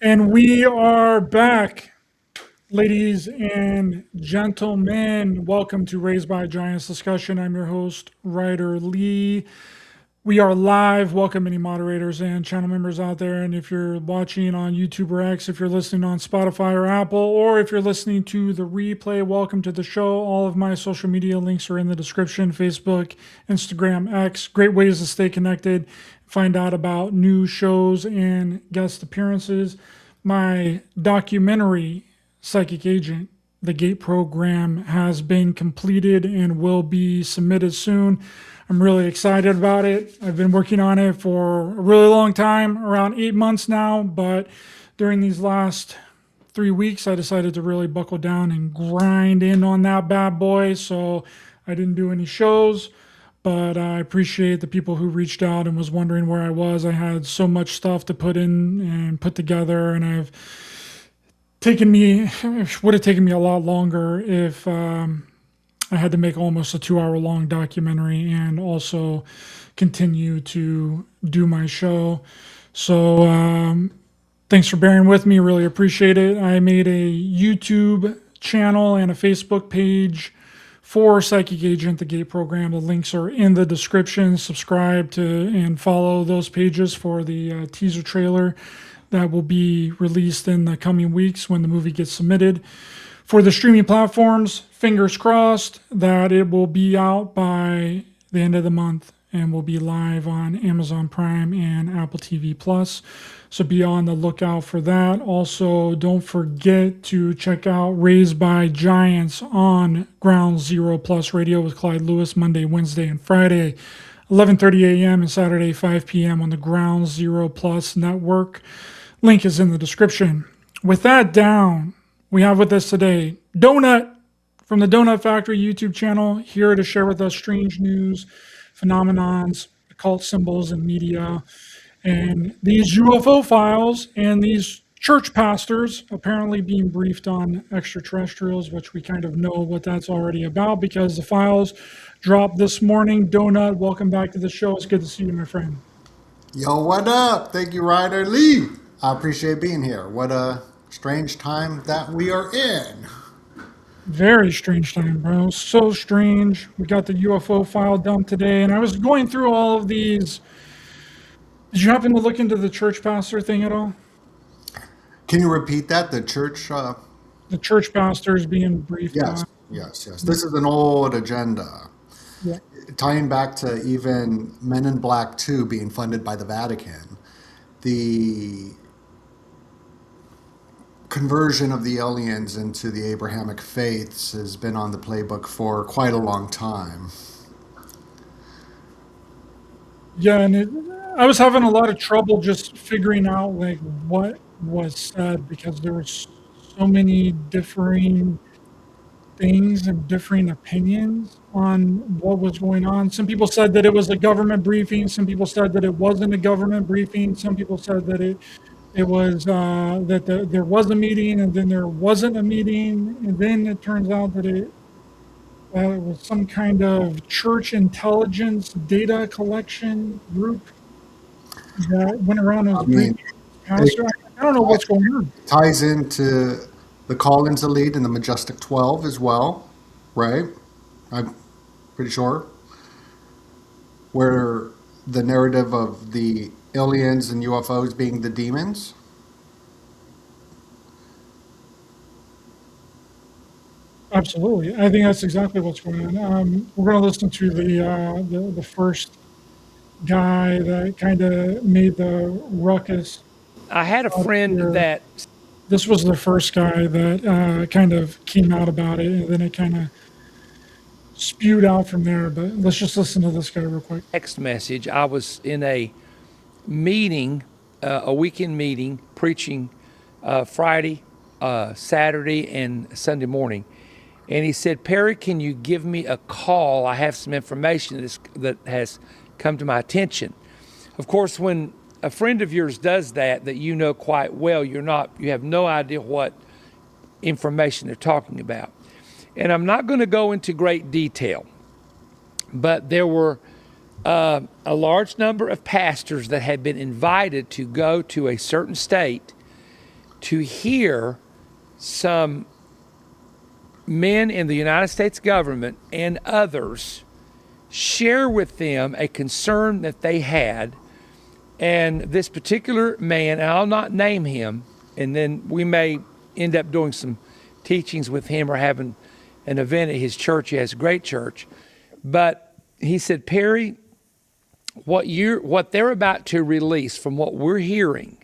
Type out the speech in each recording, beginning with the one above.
And we are back, ladies and gentlemen. Welcome to Raised by Giants discussion. I'm your host, Ryder Lee. We are live. Welcome any moderators and channel members out there. And if you're watching on YouTube or X, if you're listening on Spotify or Apple, or if you're listening to the replay, welcome to the show. All of my social media links are in the description: Facebook, Instagram, X. Great ways to stay connected, find out about new shows and guest appearances. My documentary, Psychic Agent, the GATE program, has been completed and will be submitted soon. I'm really excited about it. I've been working on it for a really long time, around 8 months now, but during these last 3 weeks, I decided to really buckle down and grind in on that bad boy. So I didn't do any shows, but I appreciate the people who reached out and was wondering where I was. I had so much stuff to put in and put together, and it would have taken me a lot longer if I had to make almost a 2 hour long documentary and also continue to do my show. So thanks for bearing with me. Really appreciate it. I made a YouTube channel and a Facebook page for Psychic Agent, the GATE program. The links are in the description. Subscribe to and follow those pages for the teaser trailer that will be released in the coming weeks when the movie gets submitted. For the streaming platforms, fingers crossed that it will be out by the end of the month and will be live on Amazon Prime and Apple TV Plus. So be on the lookout for that. Also, don't forget to check out Raised by Giants on Ground Zero Plus Radio with Clyde Lewis, Monday, Wednesday, and Friday, 11:30 a.m. and Saturday, 5 p.m. on the Ground Zero Plus network. Link is in the description. With that down, we have with us today DoeNut from the DoeNut Factory YouTube channel, here to share with us strange news, phenomenons, occult symbols, and media, and these UFO files, and these church pastors apparently being briefed on extraterrestrials, which we kind of know what that's already about because the files dropped this morning. DoeNut, welcome back to the show. It's good to see you, my friend. Yo, what up? Thank you, Ryder Lee. I appreciate being here. What a strange time that we are in. Very strange time, bro. So strange. We got the UFO file dumped today, and I was going through all of these. Did you happen to look into the church pastor thing at all? Can you repeat that? The church? The church pastors being briefed Yes, on. yes. This is an old agenda. Yeah, Tying back to even Men in Black 2 being funded by the Vatican. The conversion of the aliens into the Abrahamic faiths has been on the playbook for quite a long time. yeah, and I was having a lot of trouble just figuring out like what was said because there were so many differing things and differing opinions on what was going on. Some people said that it was a government briefing. Some people said that it wasn't a government briefing. Some people said that it was there was a meeting and then there wasn't a meeting, and then it turns out that it was some kind of church intelligence data collection group that went around and I was mean, briefing pastor. I don't know what's going on. it ties into the Collins Elite and the Majestic 12 as well, right? I'm pretty sure. Where the narrative of the aliens and UFOs being the demons. Absolutely, I think that's exactly what's going on. We're going to listen to the first guy that kind of made the ruckus I had a out friend here. that This was the first guy that kind of came out about it, and then it kind of spewed out from there. But let's just listen to this guy real quick. text message. I was in a meeting, a weekend meeting, preaching Friday, Saturday, and Sunday morning. And he said, Perry, can you give me a call? I have some information that has come to my attention. Of course, when a friend of yours does that you know quite well, you have no idea what information they're talking about. And I'm not going to go into great detail, but there were a large number of pastors that had been invited to go to a certain state to hear some men in the United States government and others share with them a concern that they had. And this particular man, and I'll not name him, and then we may end up doing some teachings with him or having an event at his church. He has a great church. But he said, Perry, what they're about to release, from what we're hearing,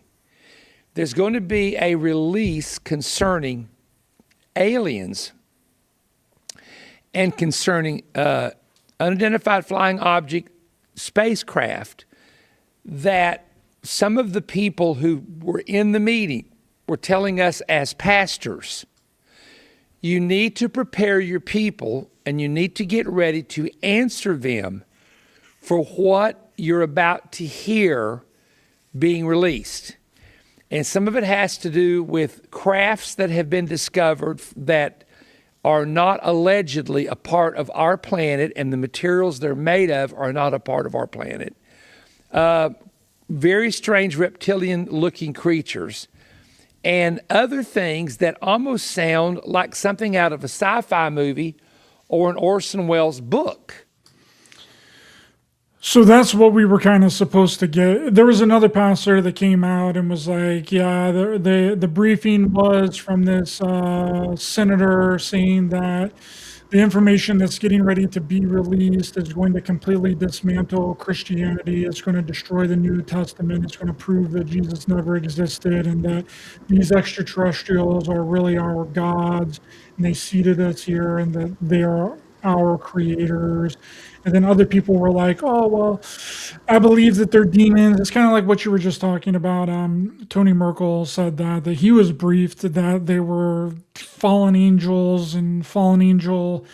there's going to be a release concerning aliens and concerning unidentified flying object spacecraft, that some of the people who were in the meeting were telling us as pastors, you need to prepare your people and you need to get ready to answer them for what you're about to hear being released. And some of it has to do with crafts that have been discovered that are not allegedly a part of our planet, and the materials they're made of are not a part of our planet. Very strange reptilian-looking creatures, and other things that almost sound like something out of a sci-fi movie or an Orson Welles book. So that's what we were kind of supposed to get. There was another pastor that came out and was like, yeah, the briefing was from this senator saying that the information that's getting ready to be released is going to completely dismantle Christianity. It's going to destroy the New Testament. It's going to prove that Jesus never existed and that these extraterrestrials are really our gods and they seeded us here and that they are our creators. And then other people were like, oh, well, I believe that they're demons. It's kind of like what you were just talking about. Tony Merkel said that he was briefed that they were fallen angels and fallen angel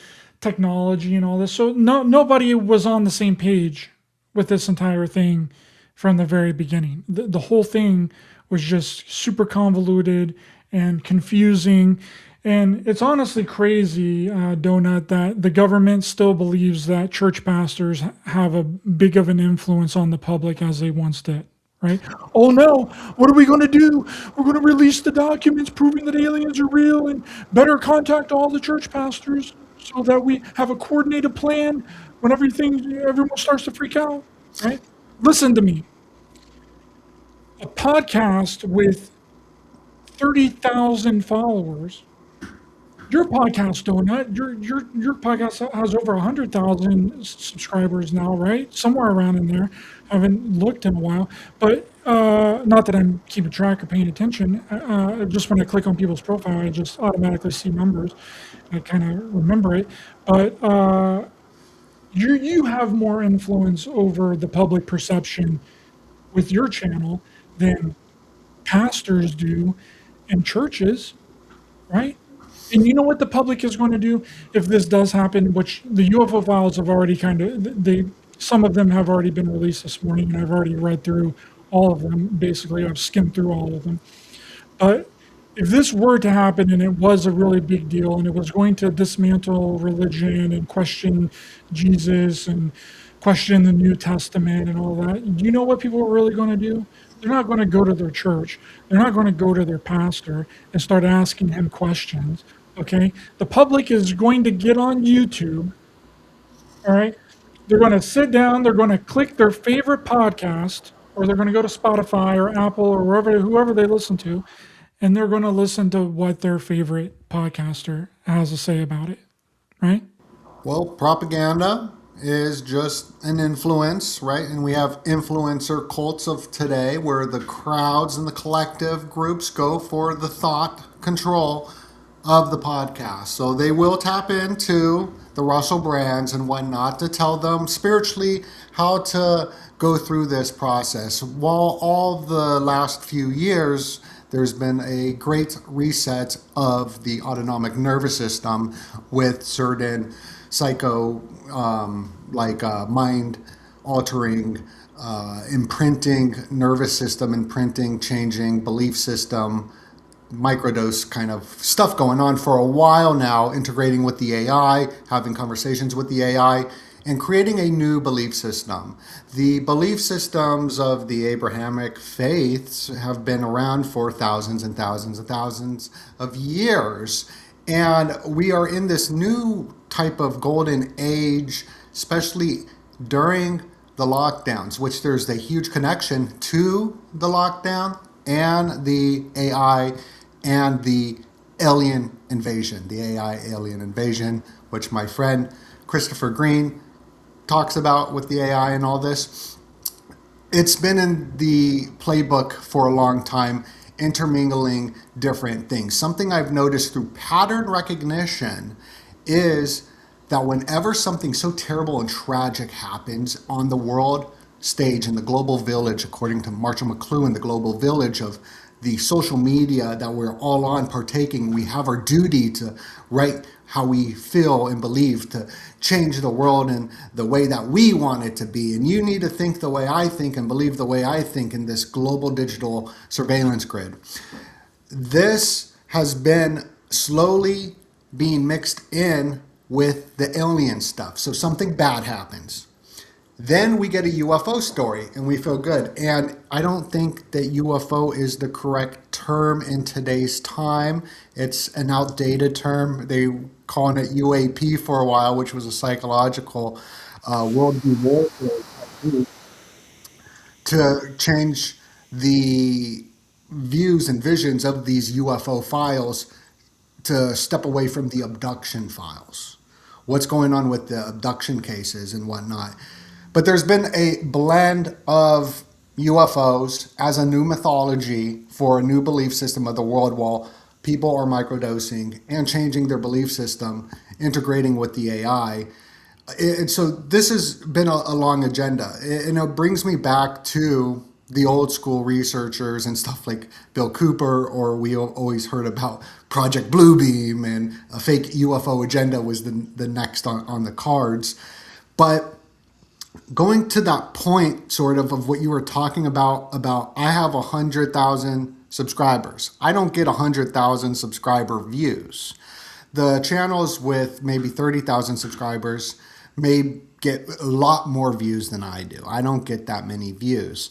technology and all this. So nobody was on the same page with this entire thing from the very beginning. The whole thing was just super convoluted and confusing. And it's honestly crazy, DoeNut, that the government still believes that church pastors have a big of an influence on the public as they once did, right? Oh no, what are we going to do? We're going to release the documents proving that aliens are real and better contact all the church pastors so that we have a coordinated plan when everyone starts to freak out, right? Listen to me. A podcast with 30,000 followers. Your podcast, DoeNut, your podcast has over 100,000 subscribers now, right? Somewhere around in there. I haven't looked in a while, but not that I'm keeping track or paying attention. Just when I click on people's profile, I just automatically see numbers. I kind of remember it, but you have more influence over the public perception with your channel than pastors do in churches, right? And you know what the public is going to do if this does happen, which the UFO files have already some of them have already been released this morning, and I've already read through all of them. Basically, I've skimmed through all of them. But if this were to happen and it was a really big deal and it was going to dismantle religion and question Jesus and question the New Testament and all that, you know what people are really going to do? They're not going to go to their church. They're not going to go to their pastor and start asking him questions. Okay, the public is going to get on YouTube. All right, they're going to sit down. They're going to click their favorite podcast, or they're going to go to Spotify or Apple or whoever they listen to, and they're going to listen to what their favorite podcaster has to say about it. Right? Well, propaganda is just an influence, right? And we have influencer cults of today where the crowds and the collective groups go for the thought control of the podcast. So they will tap into the Russell Brands and whatnot to tell them spiritually how to go through this process. While all the last few years, there's been a great reset of the autonomic nervous system with certain mind altering imprinting nervous system, imprinting, changing belief system, microdose kind of stuff going on for a while now, integrating with the AI, having conversations with the AI. and creating a new belief system. The belief systems of the Abrahamic faiths have been around for thousands and thousands and thousands of years. And we are in this new type of golden age, especially during the lockdowns, which there's a huge connection to the lockdown and the AI and the alien invasion, the AI alien invasion, which my friend Christopher Green talks about with the AI and all this. It's been in the playbook for a long time, intermingling different things. Something I've noticed through pattern recognition is that whenever something so terrible and tragic happens on the world stage in the global village, according to Marshall McLuhan, the global village of the social media that we're all on partaking, we have our duty to write how we feel and believe, to change the world in the way that we want it to be. And you need to think the way I think and believe the way I think in this global digital surveillance grid. This has been slowly being mixed in with the alien stuff. So something bad happens. Then we get a UFO story and we feel good. And I don't think that UFO is the correct term in today's time. It's an outdated term. They calling it UAP for a while, which was a psychological worldview warfare to change the views and visions of these UFO files to step away from the abduction files. What's going on with the abduction cases and whatnot. But there's been a blend of UFOs as a new mythology for a new belief system of the world while people are microdosing and changing their belief system, integrating with the AI. And so this has been a long agenda. And it brings me back to the old school researchers and stuff like Bill Cooper, or we always heard about Project Bluebeam, and a fake UFO agenda was the next on the cards. But going to that point sort of what you were talking about I have 100,000 subscribers. I don't get 100,000 subscriber views. The channels with maybe 30,000 subscribers may get a lot more views than I do. I don't get that many views.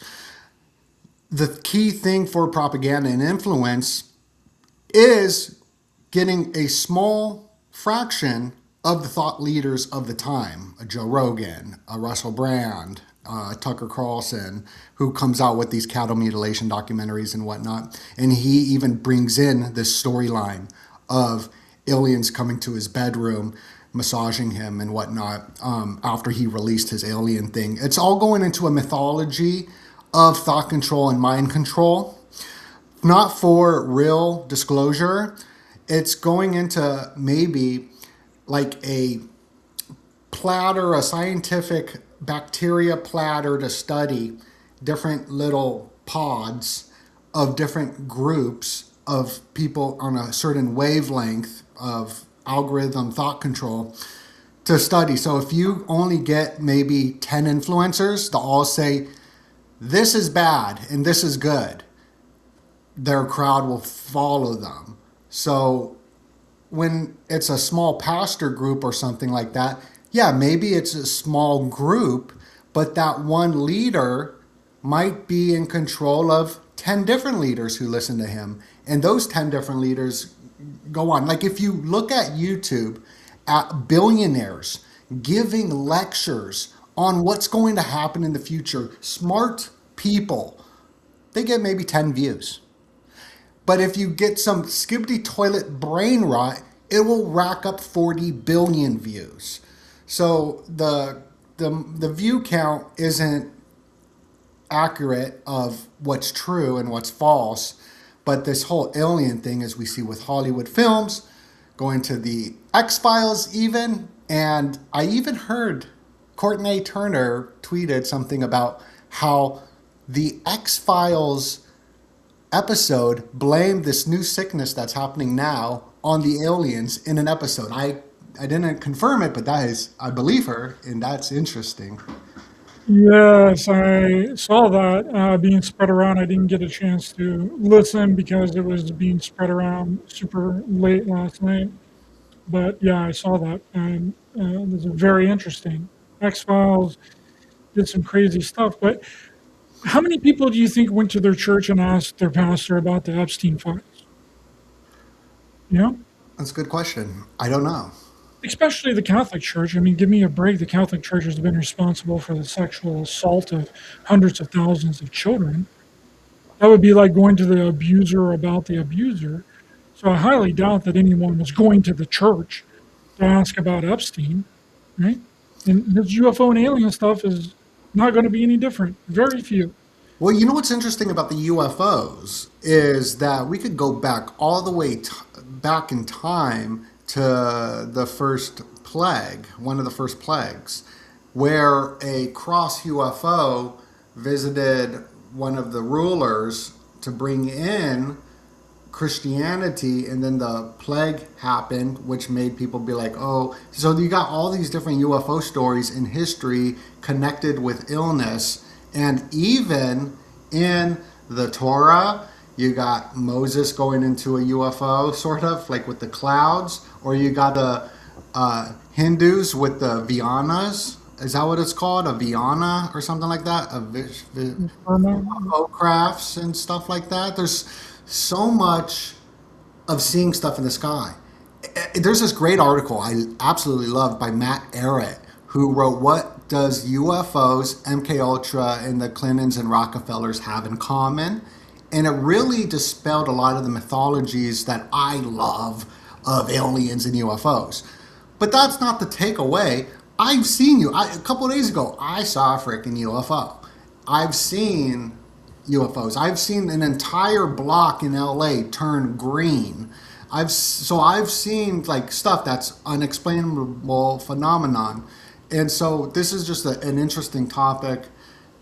The key thing for propaganda and influence is getting a small fraction of the thought leaders of the time, a Joe Rogan, a Russell Brand, Tucker Carlson, who comes out with these cattle mutilation documentaries and whatnot. And he even brings in this storyline of aliens coming to his bedroom, massaging him and whatnot after he released his alien thing. It's all going into a mythology of thought control and mind control, not for real disclosure. It's going into maybe like a platter, a scientific bacteria platter to study different little pods of different groups of people on a certain wavelength of algorithm thought control to study. So if you only get maybe 10 influencers to all say, this is bad and this is good, their crowd will follow them. So when it's a small pastor group or something like that, yeah, maybe it's a small group, but that one leader might be in control of 10 different leaders who listen to him. And those 10 different leaders go on. Like if you look at YouTube at billionaires giving lectures on what's going to happen in the future, smart people, they get maybe 10 views. But if you get some skibbity toilet brain rot, it will rack up 40 billion views. So the view count isn't accurate of what's true and what's false. But this whole alien thing, as we see with Hollywood films, going to the X-Files even, and I even heard Courtney Turner tweeted something about how the X-Files episode blamed this new sickness that's happening now on the aliens in an episode. I didn't confirm it, but that is, I believe her, and that's interesting. Yes, I saw that being spread around. I didn't get a chance to listen because it was being spread around super late last night. But yeah, I saw that, and it was very interesting. X-Files, did some crazy stuff. But how many people do you think went to their church and asked their pastor about the Epstein files? You know, That's a good question. I don't know. especially the Catholic Church. I mean, give me a break. The Catholic Church has been responsible for the sexual assault of hundreds of thousands of children. That would be like going to the abuser about the abuser. So I highly doubt that anyone was going to the church to ask about Epstein, right? And his UFO and alien stuff is not going to be any different. Very few. Well, you know what's interesting about the UFOs is that we could go back all the way back in time to the first plague, one of the first plagues, where a cross UFO visited one of the rulers to bring in Christianity, and then the plague happened, which made people be like, oh, so you got all these different UFO stories in history connected with illness. And even in the Torah, you got Moses going into a UFO, sort of like with the clouds, or you got the Hindus with the Vianas. Is that what it's called? A Viana or something like that? UFO crafts and stuff like that. There's so much of seeing stuff in the sky. There's this great article I absolutely love by Matt Ehret, who wrote "What Does UFOs, MK Ultra, and the Clintons and Rockefellers Have in Common?" And it really dispelled a lot of the mythologies that I love of aliens and UFOs. But that's not the takeaway. I've seen you. A couple of days ago, I saw a freaking UFO. I've seen UFOs. I've seen an entire block in LA turn green. I've seen like stuff that's unexplainable phenomenon. And so this is just an interesting topic.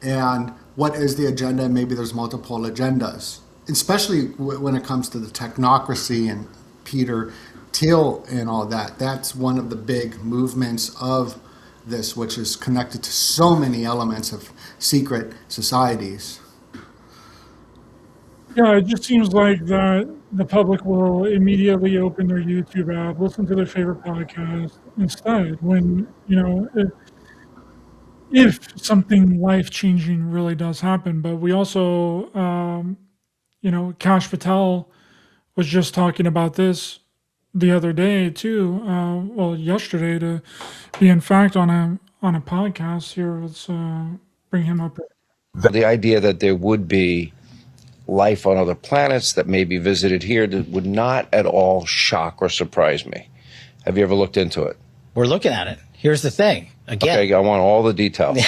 And what is the agenda? Maybe there's multiple agendas, especially when it comes to the technocracy and Peter Thiel and all that. That's one of the big movements of this, which is connected to so many elements of secret societies. Yeah, it just seems like that the public will immediately open their YouTube app, listen to their favorite podcast instead. When, if something life changing really does happen. But we also, Kash Patel was just talking about this the other day too. Yesterday to be in fact on a podcast here. Let's bring him up. The idea that there would be life on other planets that may be visited here that would not at all shock or surprise me. Have you ever looked into it? We're looking at it. Here's the thing. Again, okay, I want all the details.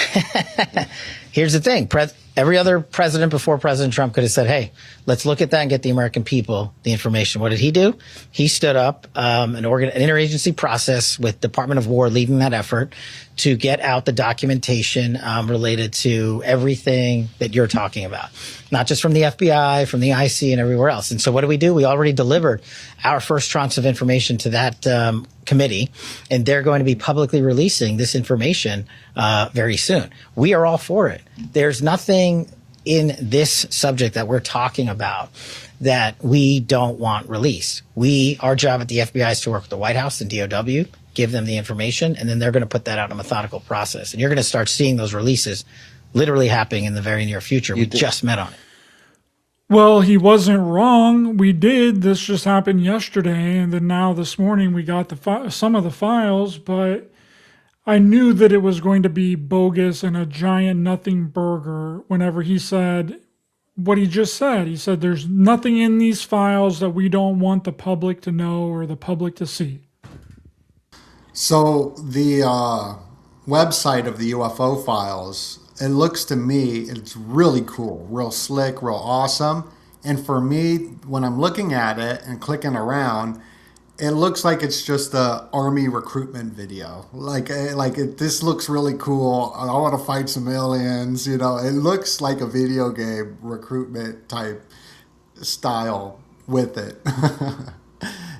Here's the thing. Every other president before President Trump could have said, hey, let's look at that and get the American people the information. What did he do? He stood up an interagency process with Department of War leading that effort to get out the documentation related to everything that you're talking about, not just from the FBI, from the IC and everywhere else. And so what do? We already delivered our first tranche of information to that committee, and they're going to be publicly releasing this information very soon. We are all for it. There's nothing in this subject that we're talking about that we don't want released. Our job at the FBI is to work with the White House and DOW, give them the information, and then they're going to put that out in a methodical process. And you're going to start seeing those releases literally happening in the very near future. We just met on it. Well, he wasn't wrong. We did. This just happened yesterday, and then now this morning we got some of the files, but I knew that it was going to be bogus and a giant nothing burger whenever he said what he just said. He said there's nothing in these files that we don't want the public to know or the public to see. So the website of the UFO files, it looks to me, it's really cool, real slick, real awesome. And for me, when I'm looking at it and clicking around, it looks like it's just a army recruitment video. This looks really cool. I want to fight some aliens. It looks like a video game recruitment type style with it.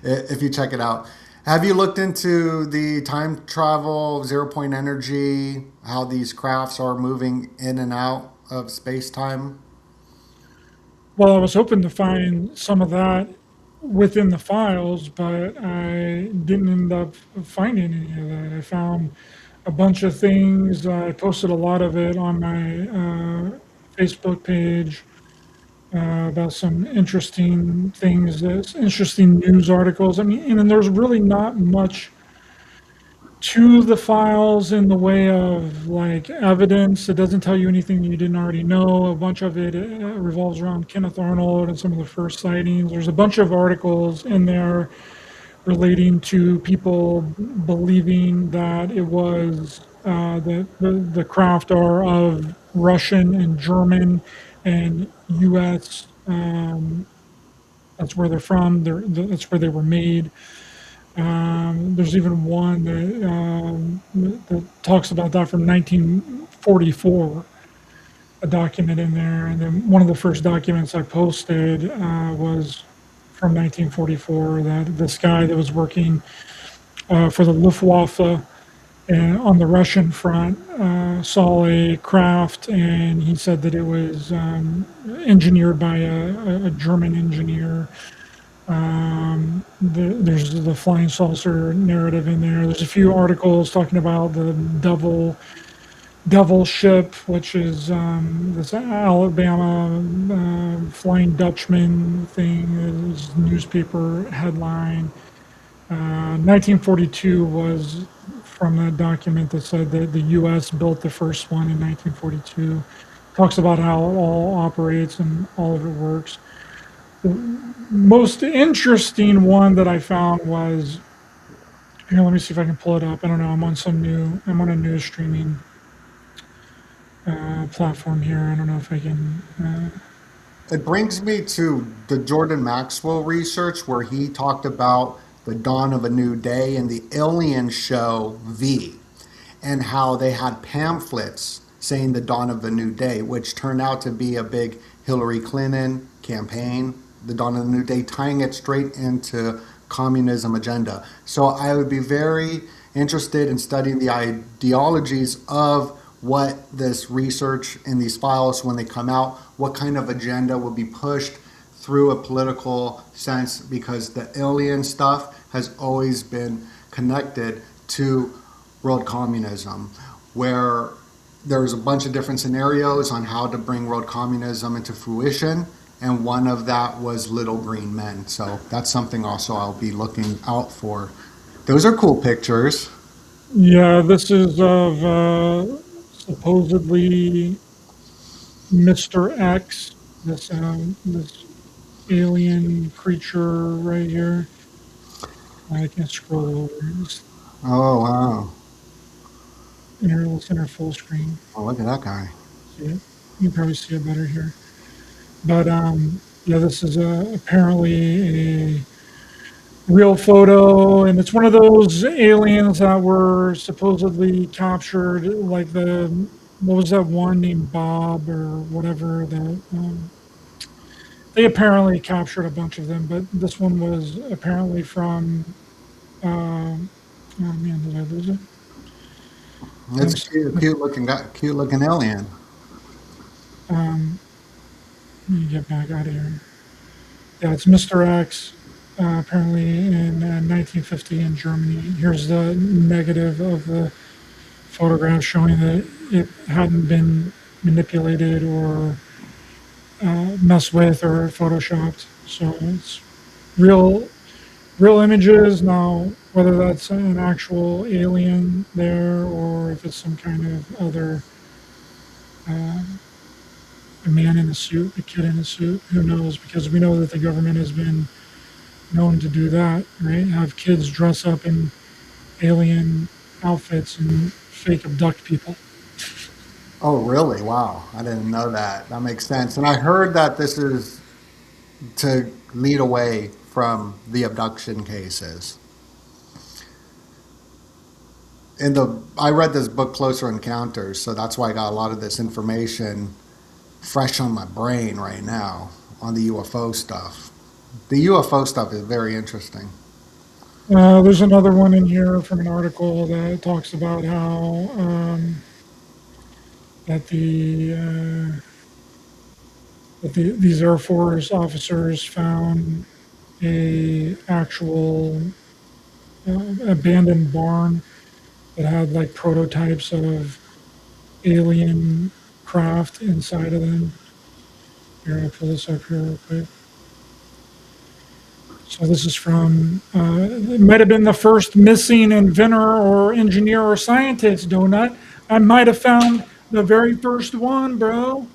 If you check it out. Have you looked into the time travel, zero point energy, how these crafts are moving in and out of space-time? Well, I was hoping to find some of that within the files, but I didn't end up finding any of that. I found a bunch of things. I posted a lot of it on my Facebook page about some interesting things, interesting news articles. I mean, and then there's really not much to the files in the way of like evidence. It doesn't tell you anything you didn't already know. A bunch of it revolves around Kenneth Arnold and some of the first sightings. There's a bunch of articles in there relating to people believing that it was the craft are of Russian and German and U.S. That's where they're from. That's where they were made. There's even one that talks about that from 1944, a document in there. And then one of the first documents I posted was from 1944, that this guy that was working for the Luftwaffe on the Russian front saw a craft, and he said that it was engineered by a German engineer. There's the flying saucer narrative in there. There's a few articles talking about the devil ship, which is this Alabama Flying Dutchman thing. Is newspaper headline. 1942 was from that document that said that the U.S. built the first one in 1942. Talks about how it all operates and all of it works. Most interesting one that I found was, here, let me see if I can pull it up. I don't know. I'm on a new streaming platform here. I don't know if I can. It brings me to the Jordan Maxwell research where he talked about the dawn of a new day and the alien show V, and how they had pamphlets saying the dawn of a new day, which turned out to be a big Hillary Clinton campaign, the dawn of a new day, tying it straight into communism agenda. So I would be very interested in studying the ideologies of what this research in these files, when they come out, what kind of agenda will be pushed through a political sense, because the alien stuff has always been connected to world communism, where there's a bunch of different scenarios on how to bring world communism into fruition, and one of that was little green men. So that's something also I'll be looking out for. Those are cool pictures. Yeah, this is of supposedly Mr. X, this alien creature right here. I can scroll over. Oh, wow. Let's enter full screen. Oh, look at that guy. See it? You can probably see it better here. But yeah, this is apparently a real photo, and it's one of those aliens that were supposedly captured, like what was that one named Bob or whatever, that they apparently captured a bunch of them, but this one was apparently from oh man, did I lose it? It's cute looking alien. Let me get back out of here. Yeah, it's Mr. X, apparently in 1950 in Germany. Here's the negative of the photograph showing that it hadn't been manipulated or messed with or photoshopped. So it's real, real images. Now, whether that's an actual alien there or if it's some kind of other a man in a suit, a kid in a suit, who knows? Because we know that the government has been known to do that, right? Have kids dress up in alien outfits and fake abduct people. Oh, really? Wow. I didn't know that. That makes sense. And I heard that this is to lead away from the abduction cases. I read this book, Closer Encounters, so that's why I got a lot of this information fresh on my brain right now on the UFO stuff. The UFO stuff is very interesting. There's another one in here from an article that talks about how that these Air Force officers found a actual abandoned barn that had like prototypes of alien craft inside of them. Here, I'll pull this up here real quick. So this is from, it might have been the first missing inventor or engineer or scientist, DoeNut. I might have found the very first one, bro.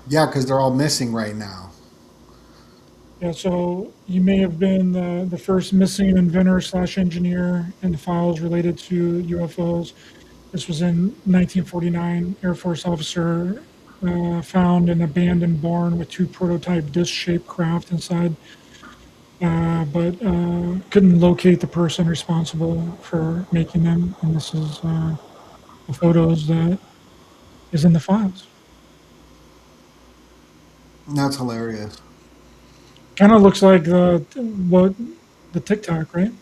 Yeah, because they're all missing right now. Yeah, so you may have been the first missing inventor slash engineer in the files related to UFOs. This was in 1949. Air Force officer found an abandoned barn with two prototype disc-shaped craft inside, but couldn't locate the person responsible for making them. And this is the photos that is in the files. That's hilarious. Kind of looks like the TikTok, right?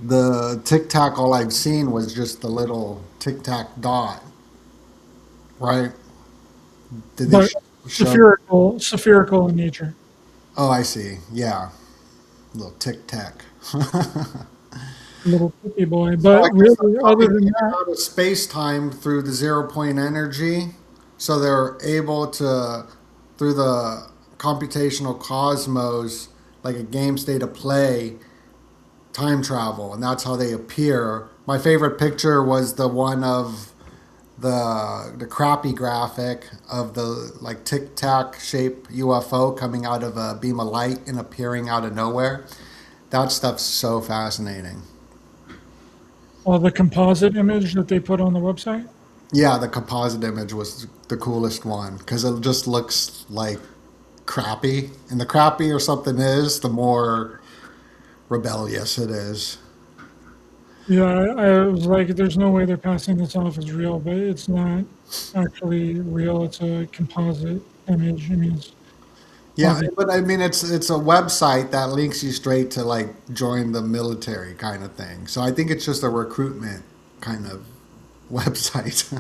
The Tic Tac, all I've seen was just the little Tic Tac dot, right? Did they But show? spherical in nature. Oh, I see. Yeah, little Tic Tac. Little cookie boy. So I But guess they're really, other probably than getting that, out of space time through the 0 point energy, so they're able to, through the computational cosmos, like a game state of play, time travel, and that's how they appear. My favorite picture was the one of the crappy graphic of the like tic tac shaped UFO coming out of a beam of light and appearing out of nowhere. That stuff's so fascinating. the composite image that they put on the website. Yeah, the composite image was the coolest one because it just looks like crappy, and the crappier something is, the more rebellious it is. Yeah, I was like, there's no way they're passing this off as real, but it's not actually real. It's a composite image. I mean, it's Yeah, obvious. but I mean, it's a website that links you straight to like join the military kind of thing. So I think it's just a recruitment kind of website.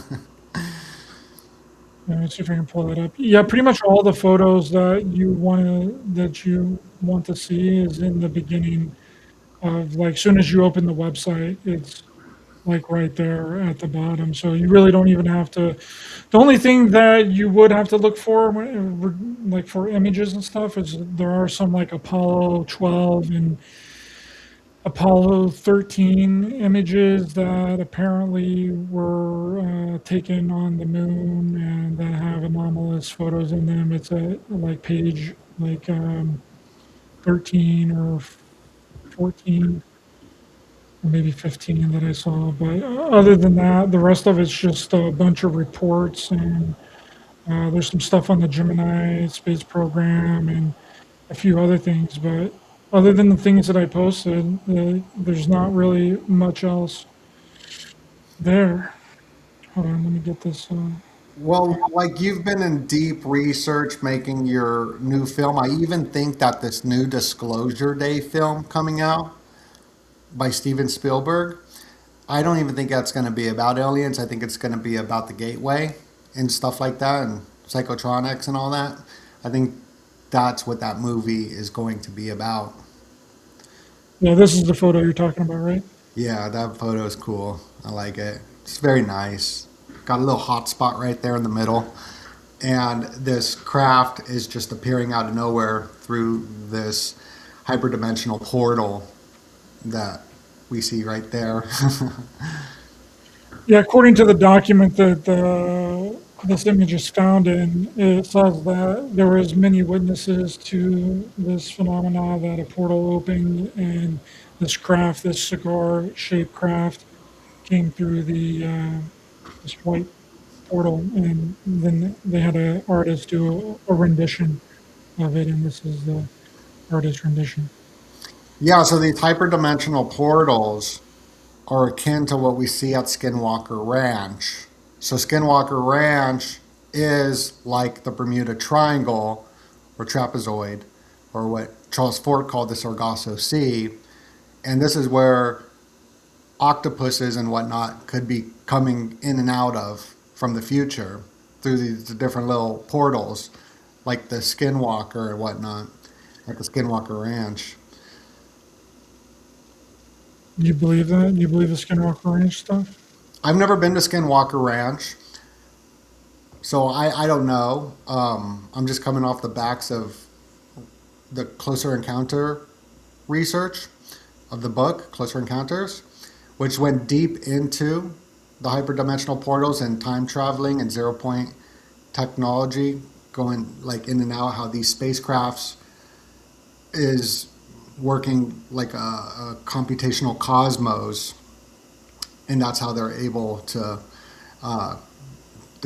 Let me see if I can pull that up. Yeah, pretty much all the photos that you want to see is in the beginning of like, soon as you open the website, it's like right there at the bottom. So you really don't even have to. The only thing that you would have to look for, like for images and stuff, is there are some like Apollo 12 and Apollo 13 images that apparently were taken on the moon and that have anomalous photos in them. It's a like page like 13 or 14 or maybe 15 that I saw. But other than that, the rest of it's just a bunch of reports and there's some stuff on the Gemini space program and a few other things. But other than the things that I posted, there's not really much else there. Hold on, let me get this. Well, like you've been in deep research making your new film. I even think that this new Disclosure Day film coming out by Steven Spielberg, I don't even think that's going to be about aliens. I think it's going to be about the gateway and stuff like that and psychotronics and all that. I think that's what that movie is going to be about. Yeah, this is the photo you're talking about, right? Yeah, that photo is cool. I like it. It's very nice. Got a little hot spot right there in the middle. And this craft is just appearing out of nowhere through this hyperdimensional portal that we see right there. Yeah, according to the document that this image is found in, it says that there was many witnesses to this phenomena that a portal opened and this craft, this cigar-shaped craft, came through the this white portal, and then they had an artist do a rendition of it, and this is the artist rendition. Yeah, so these hyperdimensional portals are akin to what we see at Skinwalker Ranch. So Skinwalker Ranch is like the Bermuda Triangle or trapezoid, or what Charles Fort called the Sargasso Sea. And this is where octopuses and whatnot could be coming in and out of from the future through these different little portals, like the Skinwalker and whatnot, at the Skinwalker Ranch. Do you believe that? Do you believe the Skinwalker Ranch stuff? I've never been to Skinwalker Ranch, so I don't know. I'm just coming off the backs of the Closer Encounter research of the book, Closer Encounters, which went deep into the hyperdimensional portals and time traveling and zero point technology going like in and out, how these spacecrafts is working like a computational cosmos, and that's how they're able to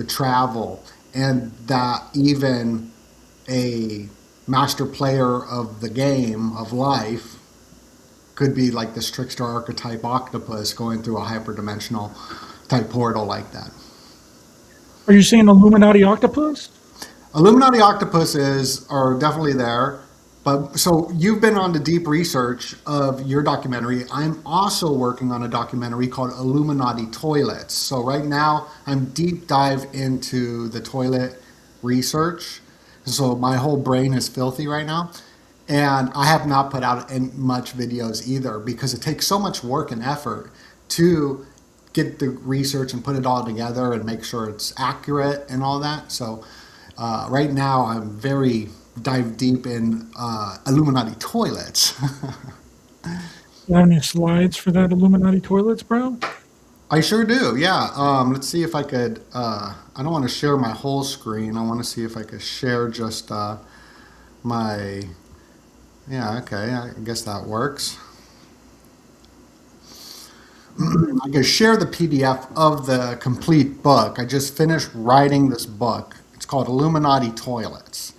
travel, and that even a master player of the game of life could be like this trickster archetype octopus going through a hyperdimensional type portal like that. Are you saying Illuminati octopus? Illuminati octopuses are definitely there. But so you've been on the deep research of your documentary. I'm also working on a documentary called Illuminati Toilets. So right now I'm deep dive into the toilet research. So my whole brain is filthy right now. And I have not put out much videos either because it takes so much work and effort to get the research and put it all together and make sure it's accurate and all that. So right now I'm very dive deep in Illuminati toilets. You have any slides for that Illuminati toilets, bro? I sure do, yeah. Let's see if I could, I don't want to share my whole screen. I want to see if I could share just my, yeah, okay, I guess that works. I can share the PDF of the complete book. I just finished writing this book. It's called Illuminati Toilets.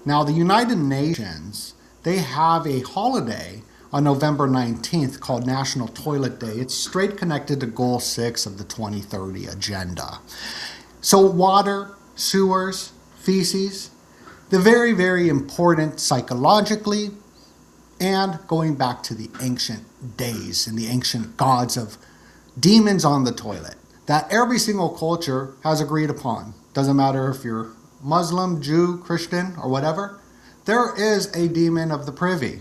Now, the United Nations, they have a holiday on November 19th called National Toilet Day. It's straight connected to Goal 6 of the 2030 Agenda. So water, sewers, feces, they're very, very important psychologically and going back to the ancient days and the ancient gods of demons on the toilet that every single culture has agreed upon. Doesn't matter if you're Muslim, Jew, Christian, or whatever, there is a demon of the privy.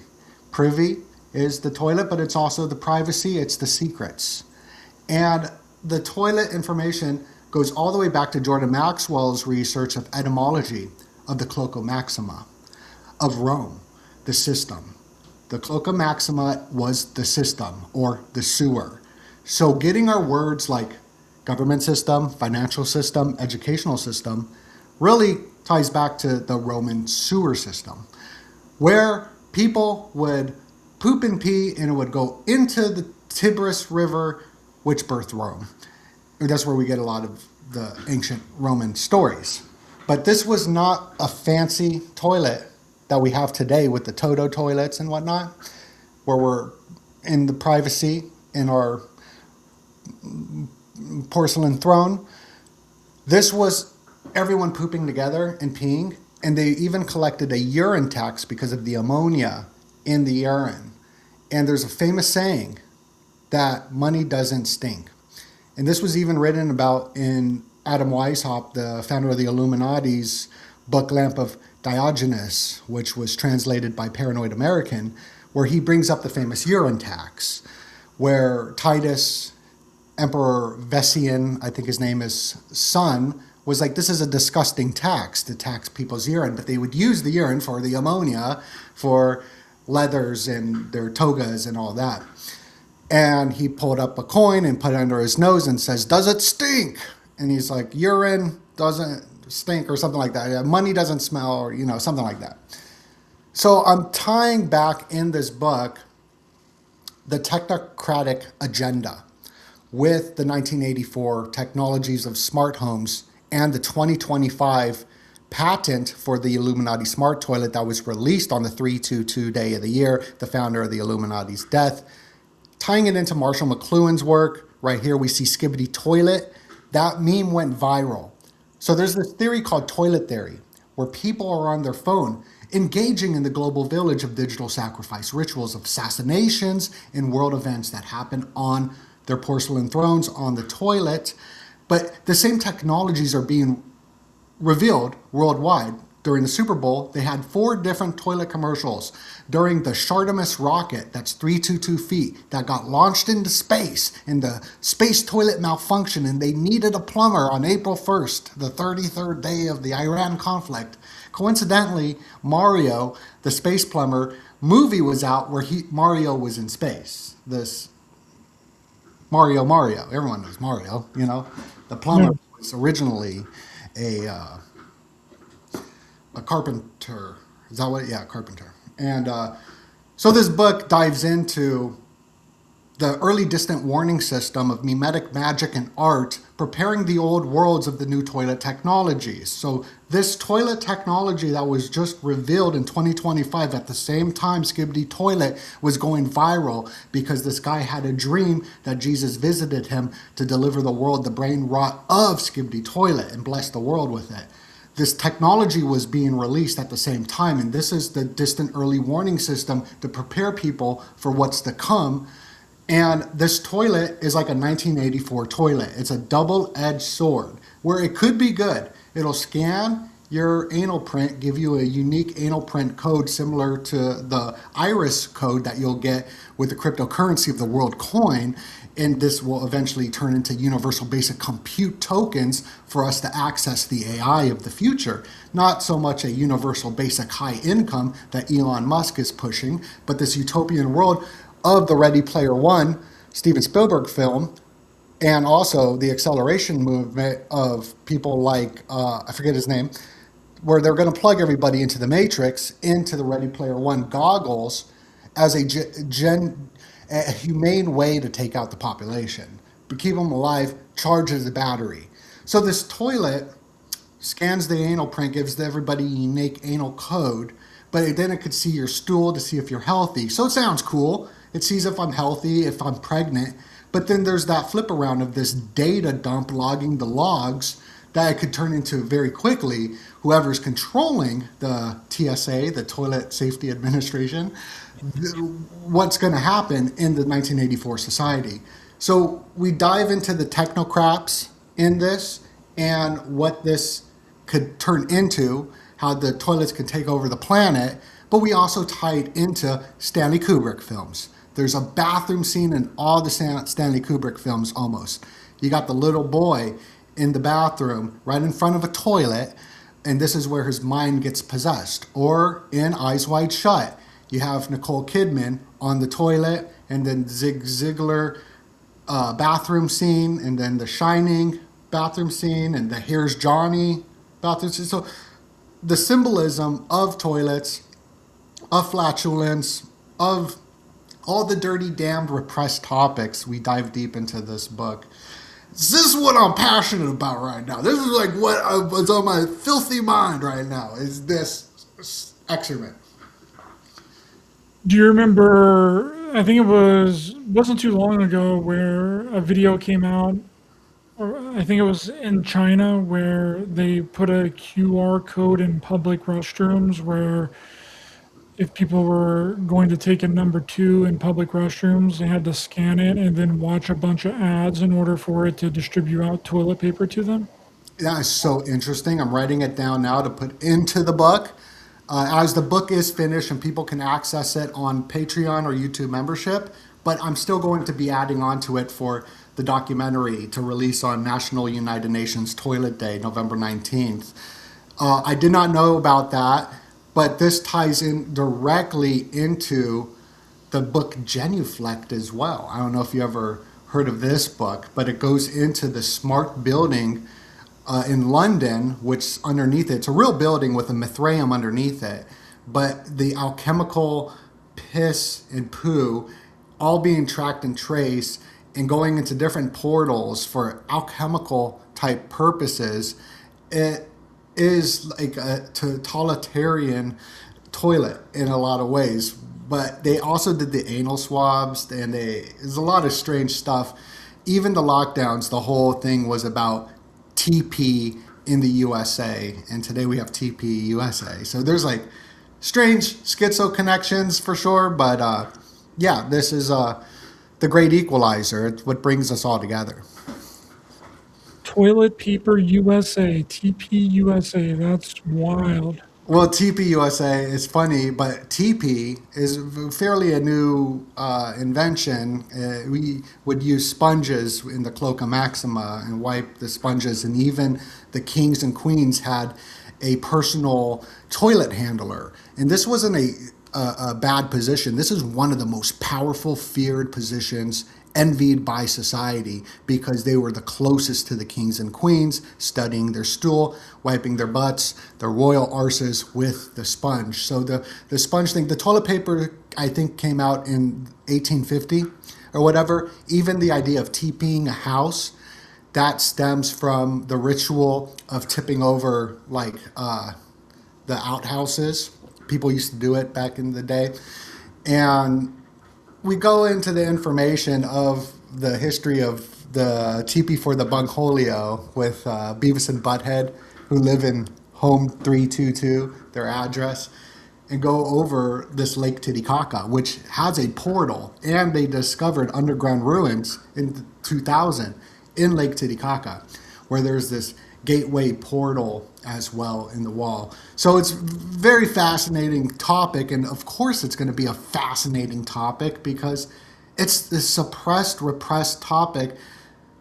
Privy is the toilet, but it's also the privacy, it's the secrets. And the toilet information goes all the way back to Jordan Maxwell's research of etymology of the Cloaca Maxima of Rome, the system. The Cloaca Maxima was the system or the sewer. So getting our words like government system, financial system, educational system, really ties back to the Roman sewer system, where people would poop and pee and it would go into the Tiberus River, which birthed Rome. And that's where we get a lot of the ancient Roman stories. But this was not a fancy toilet that we have today with the Toto toilets and whatnot, where we're in the privacy in our porcelain throne. This was everyone pooping together and peeing, and they even collected a urine tax because of the ammonia in the urine. And there's a famous saying that money doesn't stink. And this was even written about in Adam Weishaupt, the founder of the Illuminati's book Lamp of Diogenes, which was translated by Paranoid American, where he brings up the famous urine tax, where Titus, Emperor Vespasian, I think his name is, son, was like, this is a disgusting tax to tax people's urine, but they would use the urine for the ammonia for leathers and their togas and all that. And he pulled up a coin and put it under his nose and says, does it stink? And he's like, urine doesn't stink or something like that. Money doesn't smell or, something like that. So I'm tying back in this book the technocratic agenda with the 1984 technologies of smart homes and the 2025 patent for the Illuminati smart toilet that was released on the 322 day of the year, the founder of the Illuminati's death. Tying it into Marshall McLuhan's work, right here we see Skibbity Toilet. That meme went viral. So there's this theory called toilet theory, where people are on their phone engaging in the global village of digital sacrifice rituals of assassinations and world events that happen on their porcelain thrones on the toilet. But the same technologies are being revealed worldwide during the Super Bowl, they had 4 different toilet commercials. During the Artemis rocket, that's 322 feet, that got launched into space, and the space toilet malfunctioned, and they needed a plumber on April 1st, the 33rd day of the Iran conflict. Coincidentally, Mario, the space plumber, movie was out where Mario was in space. This Mario, everyone knows Mario, you know. The plumber was originally a carpenter. Is that what? Yeah, carpenter. And so this book dives into the early distant warning system of mimetic magic and art, preparing the old worlds of the new toilet technologies. So this toilet technology that was just revealed in 2025, at the same time Skibidi Toilet was going viral because this guy had a dream that Jesus visited him to deliver the world the brain rot of Skibidi Toilet and bless the world with it. This technology was being released at the same time, and this is the distant early warning system to prepare people for what's to come. And this toilet is like a 1984 toilet. It's a double-edged sword where it could be good. It'll scan your anal print, give you a unique anal print code similar to the iris code that you'll get with the cryptocurrency of the world coin. And this will eventually turn into universal basic compute tokens for us to access the AI of the future. Not so much a universal basic high income that Elon Musk is pushing, but this utopian world of the Ready Player One, Steven Spielberg film, and also the acceleration movement of people like, I forget his name, where they're going to plug everybody into the Matrix, into the Ready Player One goggles as a humane way to take out the population, but keep them alive, charges the battery. So this toilet scans the anal print, gives everybody a unique anal code, but then it could see your stool to see if you're healthy. So it sounds cool. It sees if I'm healthy, if I'm pregnant. But then there's that flip around of this data dump logging the logs that it could turn into very quickly. Whoever's controlling the TSA, the Toilet Safety Administration, what's going to happen in the 1984 society. So we dive into the technocrats in this and what this could turn into, how the toilets could take over the planet, but we also tie it into Stanley Kubrick films. There's a bathroom scene in all the Stanley Kubrick films almost. You got the little boy in the bathroom right in front of a toilet, and this is where his mind gets possessed. Or in Eyes Wide Shut, you have Nicole Kidman on the toilet, and then Zig Ziglar bathroom scene, and then The Shining bathroom scene, and the Here's Johnny bathroom scene. So the symbolism of toilets, of flatulence, of all the dirty, damned, repressed topics, we dive deep into this book. This is what I'm passionate about right now. This is like what's on my filthy mind right now, is this excrement. Do you remember, I think wasn't too long ago, where a video came out, or I think it was in China, where they put a QR code in public restrooms where if people were going to take a number 2 in public restrooms, they had to scan it and then watch a bunch of ads in order for it to distribute out toilet paper to them? That is so interesting. I'm writing it down now to put into the book. As the book is finished and people can access it on Patreon or YouTube membership, but I'm still going to be adding on to it for the documentary to release on National United Nations Toilet Day, November 19th. I did not know about that, but this ties in directly into the book Genuflect as well. I don't know if you ever heard of this book, but it goes into the smart building in London, which underneath it's a real building with a Mithraeum underneath it, but the alchemical piss and poo all being tracked and traced and going into different portals for alchemical type purposes. It is like a totalitarian toilet in a lot of ways, but they also did the anal swabs, and there's a lot of strange stuff. Even the lockdowns, the whole thing was about TP in the USA, and today we have TP USA. So there's like strange schizo connections for sure, but yeah, this is the great equalizer. It's what brings us all together. Toilet Paper USA, TP USA, that's wild. Well, TP USA is funny, but TP is fairly a new invention. We would use sponges in the Cloaca Maxima and wipe the sponges, and even the kings and queens had a personal toilet handler. And this wasn't a bad position. This is one of the most powerful, feared positions, envied by society because they were the closest to the kings and queens, studying their stool, wiping their butts, their royal arses with the sponge. So the sponge thing, the toilet paper, I think, came out in 1850 or whatever. Even the idea of TPing a house, that stems from the ritual of tipping over like the outhouses. People used to do it back in the day. And we go into the information of the history of the teepee for the Bungholio with Beavis and Butthead, who live in Home 322, their address, and go over this Lake Titicaca, which has a portal, and they discovered underground ruins in 2000 in Lake Titicaca, where there's this gateway portal as well in the wall. So it's very fascinating topic, and of course it's going to be a fascinating topic because it's this suppressed, repressed topic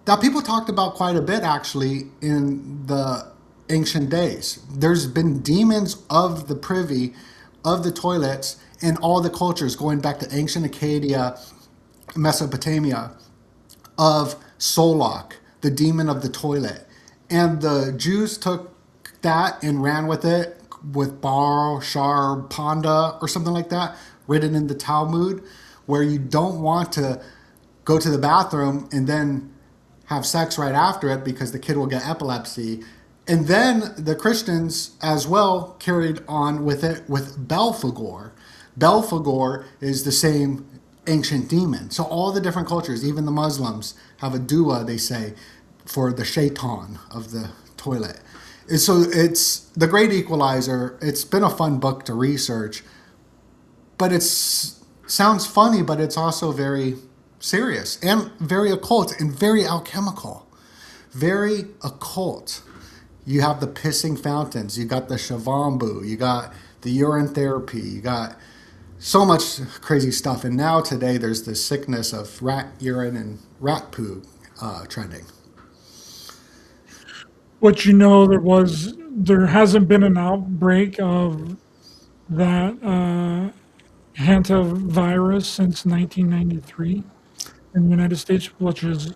that people talked about quite a bit actually in the ancient days. There's been demons of the privy, of the toilets in all the cultures going back to ancient Acadia, Mesopotamia, of Solok, the demon of the toilet. And the Jews took that and ran with it with Bar Shar Panda or something like that, written in the Talmud, where you don't want to go to the bathroom and then have sex right after it because the kid will get epilepsy. And then the Christians as well carried on with it with Belphegor. Belphegor is the same ancient demon. So all the different cultures, even the Muslims, have a dua, they say, for the shaitan of the toilet. And so it's The Great Equalizer. It's been a fun book to research, but it's sounds funny, but it's also very serious and very occult and very alchemical. Very occult. You have the pissing fountains, you got the shavambu, you got the urine therapy, you got so much crazy stuff. And now today there's this sickness of rat urine and rat poo trending. What there hasn't been an outbreak of that hantavirus since 1993 in the United States, which is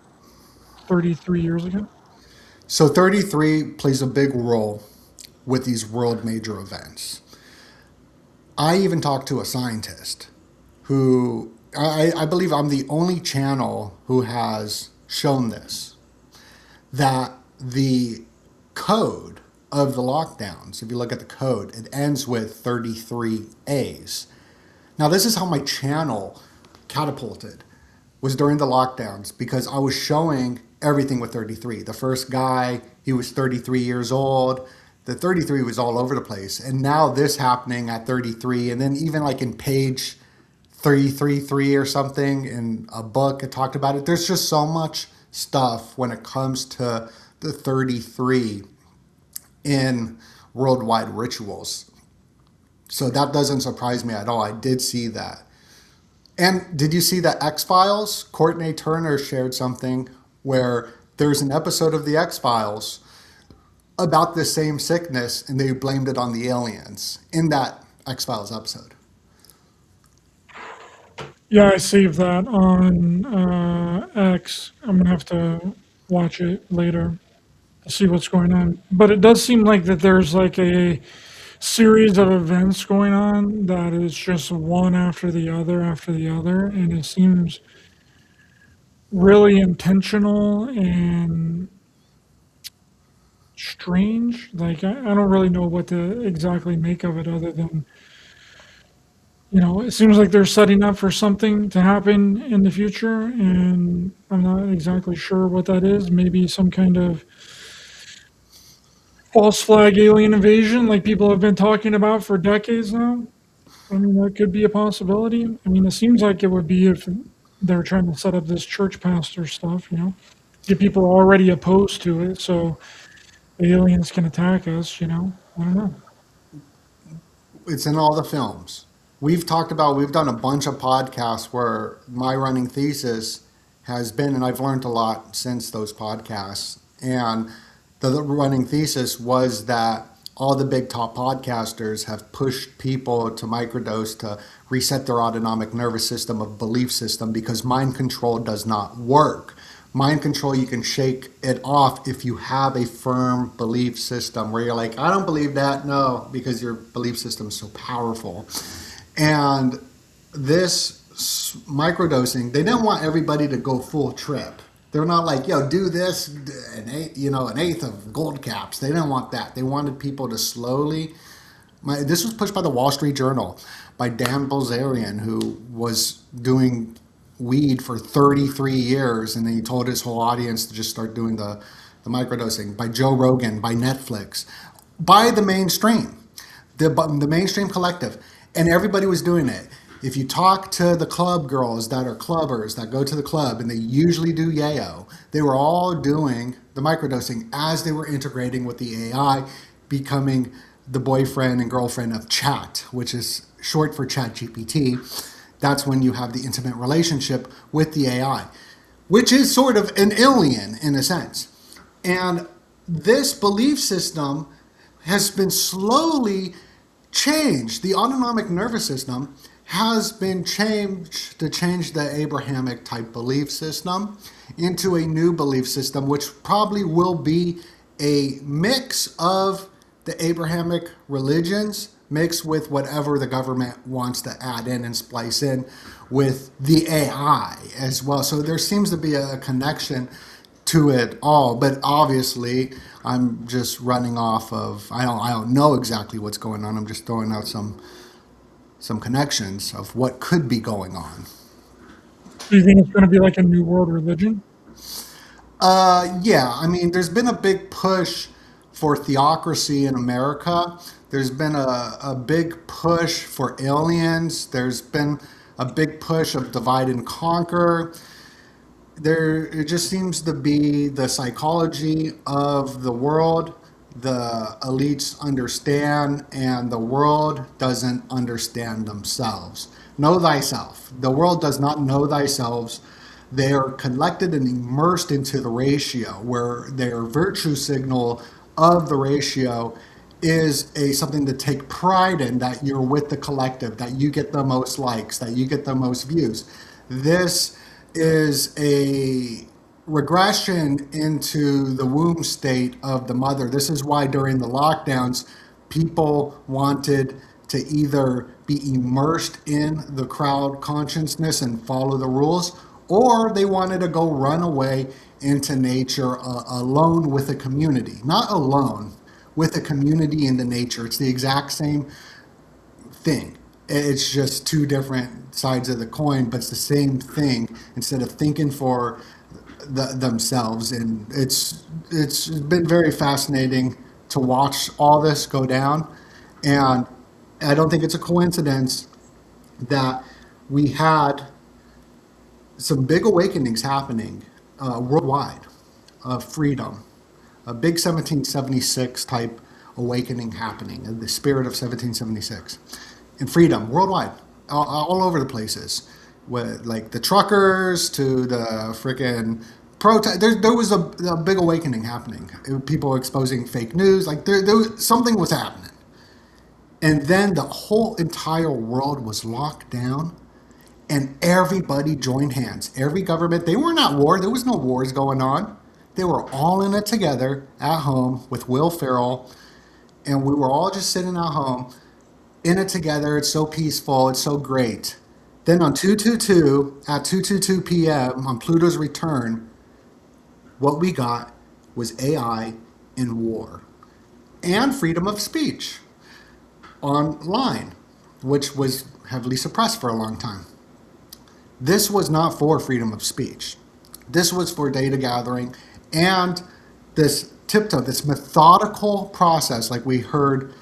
33 years ago. So 33 plays a big role with these world major events. I even talked to a scientist who I believe I'm the only channel who has shown this, that the code of the lockdowns, if you look at the code, it ends with 33 A's. Now, this is how my channel catapulted, was during the lockdowns, because I was showing everything with 33. The first guy, he was 33 years old. The 33 was all over the place. And now this happening at 33, and then even like in page 333 or something in a book, it talked about it. There's just so much stuff when it comes to the 33 in worldwide rituals. So that doesn't surprise me at all. I did see that. And did you see that X-Files? Courtney Turner shared something where there's an episode of the X-Files about the same sickness, and they blamed it on the aliens in that X-Files episode. Yeah, I saved that on X. I'm gonna have to watch it later to see what's going on. But it does seem like that there's like a series of events going on that is just one after the other, and it seems really intentional and strange. Like I don't really know what to exactly make of it other than, it seems like they're setting up for something to happen in the future, and I'm not exactly sure what that is. Maybe some kind of false flag alien invasion like people have been talking about for decades now. I mean, that could be a possibility. I mean, it seems like it would be if they're trying to set up this church pastor stuff, get people already opposed to it so the aliens can attack us, I don't know. It's in all the films. We've done a bunch of podcasts where my running thesis has been, and I've learned a lot since those podcasts. And the running thesis was that all the big top podcasters have pushed people to microdose to reset their autonomic nervous system of belief system because mind control does not work. Mind control, you can shake it off if you have a firm belief system where you're like, I don't believe that. No, because your belief system is so powerful. And this microdosing, they didn't want everybody to go full trip. They're not like, yo, do this, an eighth of gold caps. They didn't want that. They wanted people to slowly. This was pushed by the Wall Street Journal, by Dan Bilzerian, who was doing weed for 33 years, and then he told his whole audience to just start doing the microdosing. By Joe Rogan, by Netflix, by the mainstream, the mainstream collective, and everybody was doing it. If you talk to the club girls that are clubbers that go to the club and they usually do yayo, they were all doing the microdosing as they were integrating with the AI, becoming the boyfriend and girlfriend of chat, which is short for Chat GPT. That's when you have the intimate relationship with the AI, which is sort of an alien in a sense. And this belief system has been slowly changed. The autonomic nervous system has been changed to change the Abrahamic type belief system into a new belief system, which probably will be a mix of the Abrahamic religions mixed with whatever the government wants to add in and splice in with the AI as well. So there seems to be a connection to it all, but obviously I'm just running off of, I don't know exactly what's going on. I'm just throwing out some connections of what could be going on. Do you think it's going to be like a new world religion? Yeah, I mean, there's been a big push for theocracy in America. There's been a big push for aliens. There's been a big push of divide and conquer. It just seems to be the psychology of the world. The elites understand, and the world doesn't understand themselves. Know thyself. The world does not know thyself. They are collected and immersed into the ratio, where their virtue signal of the ratio is something to take pride in, that you're with the collective, that you get the most likes, that you get the most views. This is a regression into the womb state of the mother. This is why during the lockdowns, people wanted to either be immersed in the crowd consciousness and follow the rules, or they wanted to go run away into nature alone with a community. Not alone, with a community in the nature. It's the exact same thing. It's just two different sides of the coin, but it's the same thing instead of thinking for themselves. And it's been very fascinating to watch all this go down. And I don't think it's a coincidence that we had some big awakenings happening worldwide of freedom, a big 1776 type awakening happening, the spirit of 1776, and freedom worldwide, all over the places, with like the truckers to the freaking protest. There was a big awakening happening. People exposing fake news, like there was, something was happening, and then the whole entire world was locked down. And everybody joined hands. Every government, they weren't at war. There was no wars going on. They were all in it together at home with Will Ferrell. And we were all just sitting at home in it together. It's so peaceful. It's so great. Then on 222, at 2:22 p.m. on Pluto's return, what we got was AI in war and freedom of speech online, which was heavily suppressed for a long time. This was not for freedom of speech. This was for data gathering and this tiptoe, this methodical process, like we heard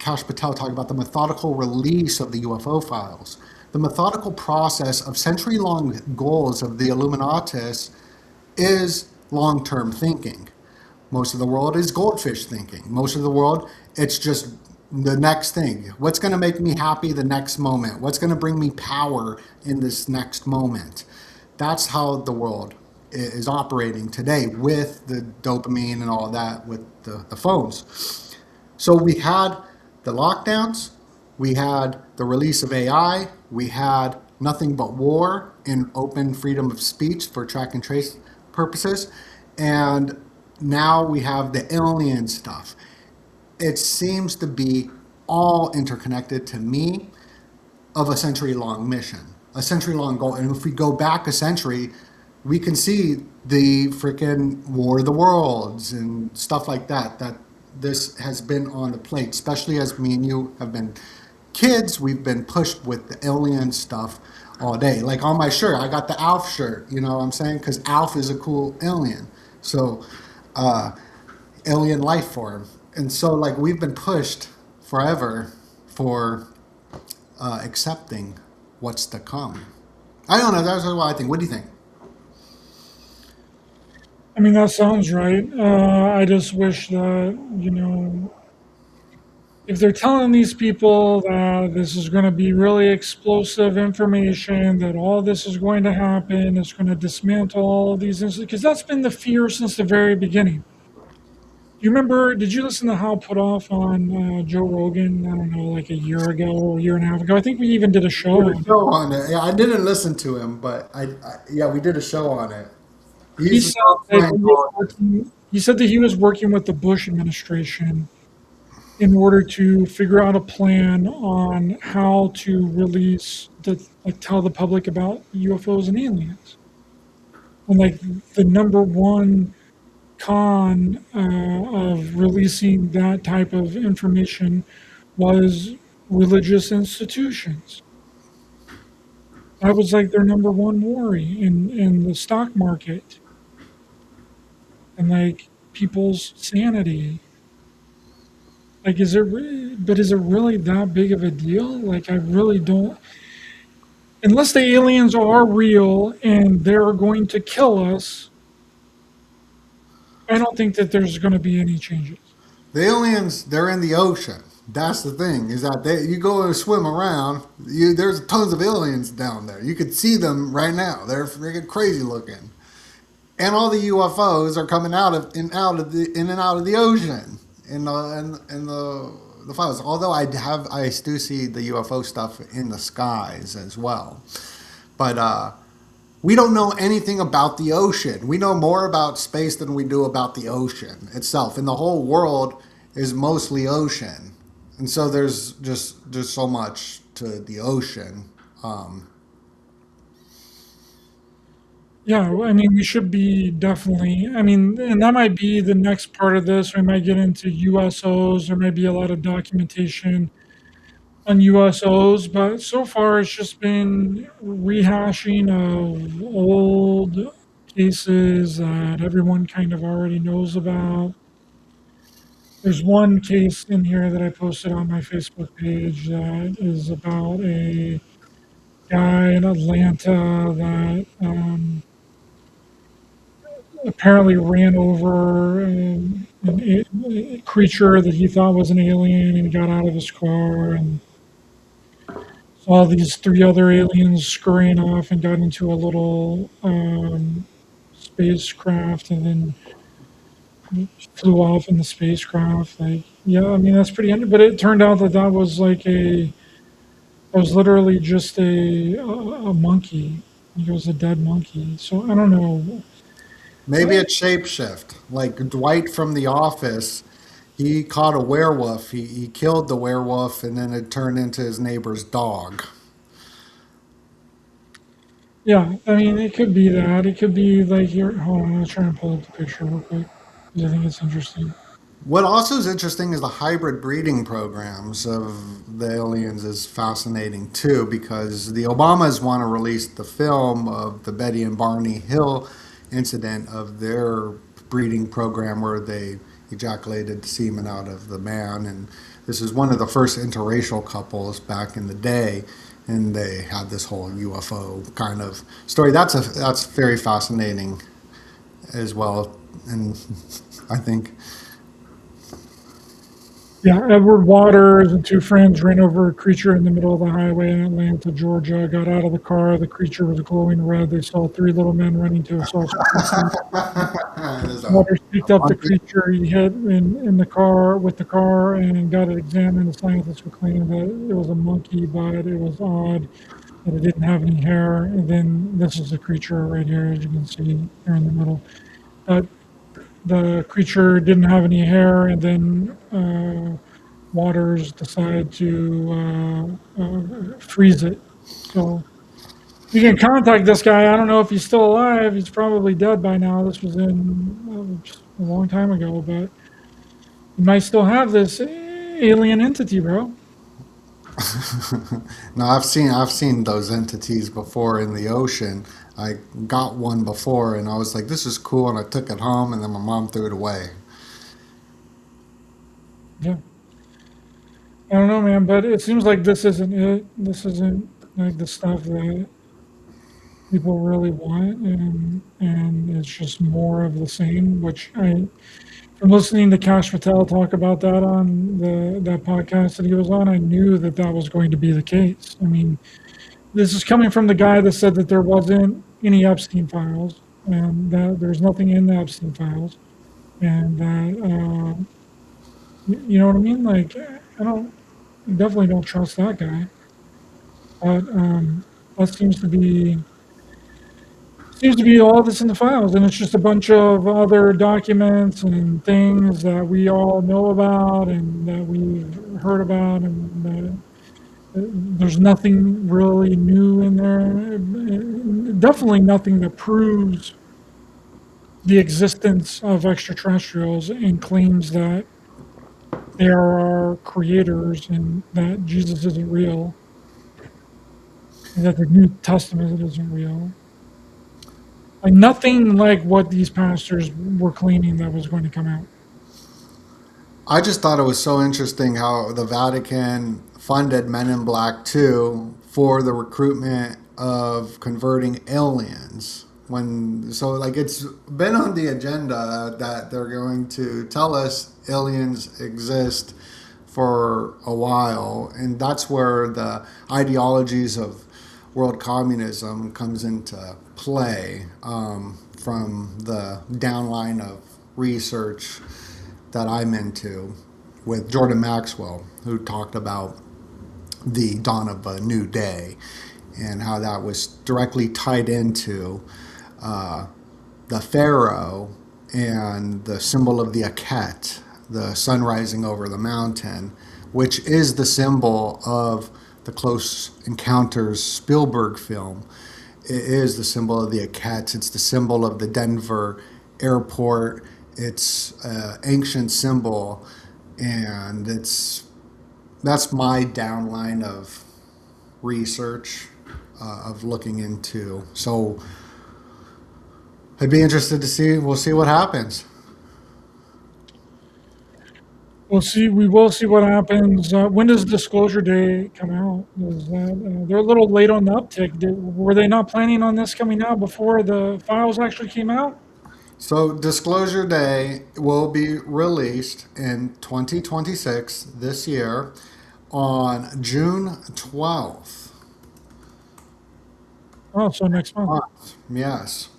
Kash Patel talk about, the methodical release of the UFO files, the methodical process of century-long goals of the Illuminatis is long-term thinking. Most of the world is goldfish thinking. Most of the world, it's just the next thing. What's going to make me happy the next moment? What's going to bring me power in this next moment? That's how the world is operating today with the dopamine and all that with the phones. So we had the lockdowns, we had the release of AI, we had nothing but war and open freedom of speech for track and trace purposes, and now we have the alien stuff. It seems to be all interconnected to me of a century long mission, a century long goal. And if we go back a century, we can see the freaking War of the Worlds and stuff like that, that this has been on the plate, especially as me and you have been kids. We've been pushed with the alien stuff all day. Like on my shirt, I got the Alf shirt, you know what I'm saying? Because Alf is a cool alien. So, alien life form. And so, like, we've been pushed forever for accepting what's to come. I don't know. That's what I think. What do you think? I mean, that sounds right. I just wish that, if they're telling these people that this is going to be really explosive information, that all this is going to happen, it's going to dismantle all of these, because that's been the fear since the very beginning. You remember, did you listen to How Put Off on Joe Rogan? I don't know, like a year ago or a year and a half ago. I think we even did a show We on did a it. show on it. Yeah, I didn't listen to him, but yeah, we did a show on it. He He's said that he said that he was working with the Bush administration in order to figure out a plan on how to release like tell the public about UFOs and aliens. And like the number one con of releasing that type of information was religious institutions. That was like their number one worry in the stock market and like people's sanity. Like, but is it really that big of a deal? Like, I really don't, unless the aliens are real and they're going to kill us, I don't think that there's going to be any changes. The aliens, they're in the ocean. That's the thing, is that you go and swim around, there's tons of aliens down there. You could see them right now. They're freaking crazy looking. And all the UFOs are coming out of in and out of the ocean in the files. Although I do see the UFO stuff in the skies as well. But we don't know anything about the ocean. We know more about space than we do about the ocean itself. And the whole world is mostly ocean. And so there's just so much to the ocean. Yeah, I mean, we should be definitely. I mean, and that might be the next part of this. We might get into USOs. There might be a lot of documentation on USOs, but so far it's just been rehashing of old cases that everyone kind of already knows about. There's one case in here that I posted on my Facebook page that is about a guy in Atlanta that apparently ran over a creature that he thought was an alien and got out of his car and saw these three other aliens scurrying off and got into a little spacecraft and then flew off in the spacecraft. Like, yeah, I mean, that's pretty, but it turned out that that was like it was literally just a monkey. It was a dead monkey. So I don't know. Maybe it's shapeshift. Like Dwight from The Office, he caught a werewolf. He killed the werewolf, and then it turned into his neighbor's dog. Yeah, I mean, it could be that. It could be like here. Hold on, I'm gonna try and pull up the picture real quick because I think it's interesting. What also is interesting is the hybrid breeding programs of the aliens is fascinating too, because the Obamas want to release the film of the Betty and Barney Hill incident of their breeding program where they ejaculated the semen out of the man, and this is one of the first interracial couples back in the day, and they had this whole UFO kind of story. That's very fascinating as well, and I think Yeah, Edward Waters and two friends ran over a creature in the middle of the highway in Atlanta, Georgia. Got out of the car. The creature was glowing red. They saw three little men running to a saucer. There's Waters picked up the monkey. creature he hit in the car with the car and got it examined. The scientists were claiming that it was a monkey, but it was odd that it didn't have any hair. And then this is the creature right here, as you can see here in the middle. But the creature didn't have any hair, and then Waters decided to freeze it. So you can contact this guy. I don't know if he's still alive. He's probably dead by now. This was in a long time ago, but you might still have this alien entity, bro. No, I've seen those entities before in the ocean. I got one before, and I was like, "This is cool," and I took it home, and then my mom threw it away. Yeah. I don't know, man, but it seems like this isn't it. This isn't like the stuff that people really want, and it's just more of the same. Which from listening to Cash Patel talk about that on that podcast that he was on, I knew that that was going to be the case. I mean, this is coming from the guy that said that there wasn't any Epstein files, and that there's nothing in the Epstein files, and that you know what I mean. Like, I don't definitely don't trust that guy, but that seems to be all that's in the files, and it's just a bunch of other documents and things that we all know about and that we've heard about, and there's nothing really new in there. Definitely nothing that proves the existence of extraterrestrials and claims that they are our creators and that Jesus isn't real and that the New Testament isn't real. Like nothing like what these pastors were claiming that was going to come out. I just thought it was so interesting how the Vatican funded Men in Black 2 for the recruitment of converting aliens. Like it's been on the agenda that they're going to tell us aliens exist for a while, and that's where the ideologies of world communism comes into play, from the downline of research that I'm into with Jordan Maxwell, who talked about the dawn of a new day and how that was directly tied into the pharaoh and the symbol of the Aket, the sun rising over the mountain, which is the symbol of the Close Encounters Spielberg film. It is the symbol of the Aket. It's the symbol of the Denver airport. It's an ancient symbol, and that's my downline of research, of looking into. So I'd be interested to see. We'll see what happens. We'll see. We will see what happens. When does Disclosure Day come out? Is that they're a little late on the uptick? Were they not planning on this coming out before the files actually came out? So Disclosure Day will be released in 2026 this year on June 12th. Oh, so next month. Yes.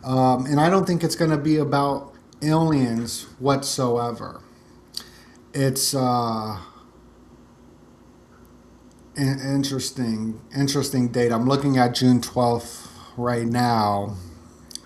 And I don't think it's going to be about aliens whatsoever. It's an interesting date. I'm looking at June 12th right now.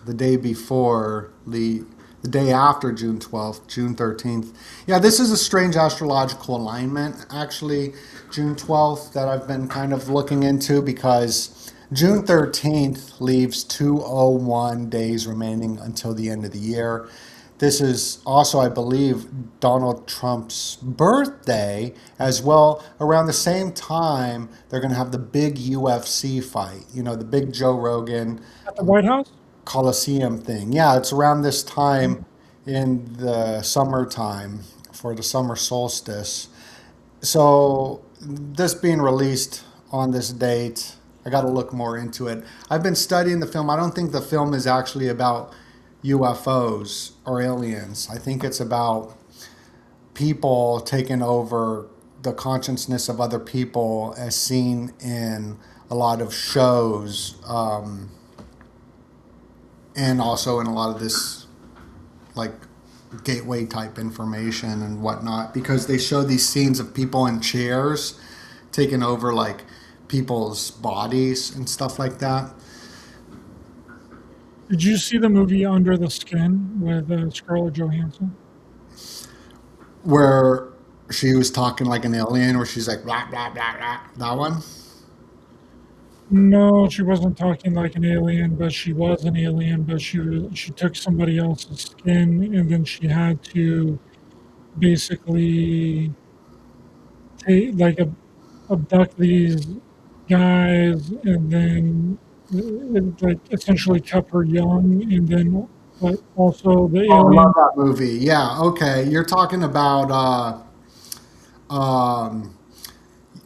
The day before, the day after June 12th, June 13th. Yeah, this is a strange astrological alignment, actually, June 12th, that I've been kind of looking into, because June 13th leaves 201 days remaining until the end of the year. This is also, I believe, Donald Trump's birthday as well. Around the same time, they're going to have the big UFC fight, the big Joe Rogan At the White House? Coliseum thing. Yeah, it's around this time in the summertime for the summer solstice. So, this being released on this date, I got to look more into it. I've been studying the film. I don't think the film is actually about UFOs or aliens. I think it's about people taking over the consciousness of other people, as seen in a lot of shows, and also in a lot of this like gateway type information and whatnot, because they show these scenes of people in chairs taking over like people's bodies and stuff like that. Did you see the movie Under the Skin with Scarlett Johansson? Where she was talking like an alien, where she's like blah blah blah blah. That one. No, she wasn't talking like an alien, but she was an alien. But she took somebody else's skin, and then she had to basically abduct these guys, and then like essentially kept her young, and then but also the Oh, I alien. love that movie. Yeah. Okay, you're talking about um,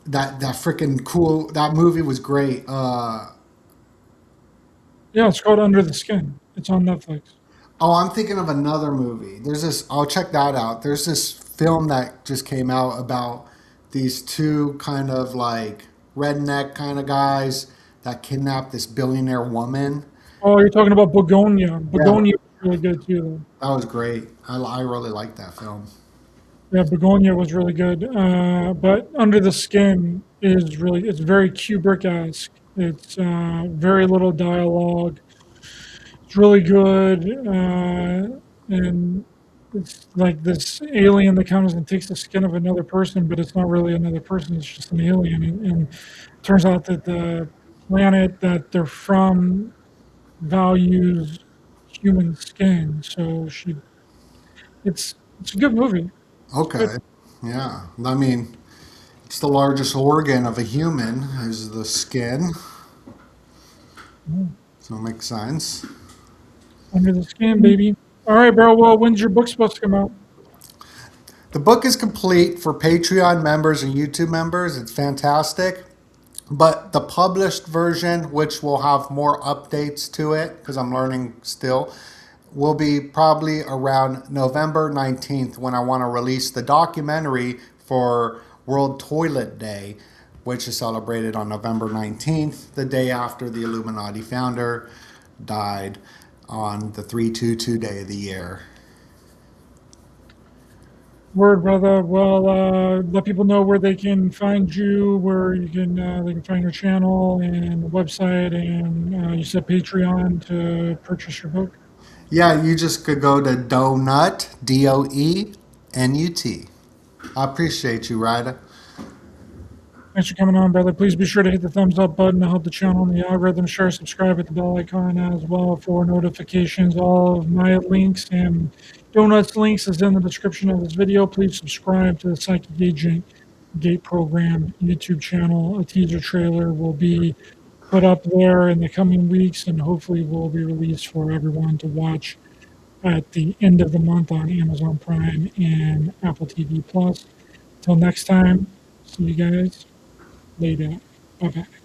that freaking cool. That movie was great. Yeah, it's called Under the Skin. It's on Netflix. Oh, I'm thinking of another movie. There's this. I'll check that out. There's this film that just came out about these two kind of like redneck kind of guys that kidnapped this billionaire woman. Oh, you're talking about Begonia. Yeah, Begonia was really good too. that was great. I really like that film. Yeah, Begonia was really good. But Under the Skin is really, it's very Kubrick-esque. It's very little dialogue. It's really good. And it's like this alien that comes and takes the skin of another person, but it's not really another person. It's just an alien. And it turns out that the planet that they're from values human skin. So it's a good movie. Good. Okay. Yeah. I mean, it's the largest organ of a human is the skin, so it makes sense. Under the Skin, baby. All right, bro. Well, when's your book supposed to come out? The book is complete for Patreon members and YouTube members. It's fantastic. But the published version, which will have more updates to it, because I'm learning still, will be probably around November 19th when I want to release the documentary for World Toilet Day, which is celebrated on November 19th, the day after the Illuminati founder died on the 322 day of the year. Word, brother. Well, let people know where they can find you, where you can they can find your channel and website, and you said Patreon to purchase your book. Yeah, you just could go to DoeNut, DoeNut. I appreciate you, Ryder. Thanks for coming on, brother. Please be sure to hit the thumbs up button to help the channel and the algorithm. Share, subscribe at the bell icon as well for notifications. All of my links and DoeNut's links is in the description of this video. Please subscribe to the Psychic Agent Gate Program YouTube channel. A teaser trailer will be put up there in the coming weeks and hopefully will be released for everyone to watch at the end of the month on Amazon Prime and Apple TV Plus. Until next time, see you guys later. Bye bye.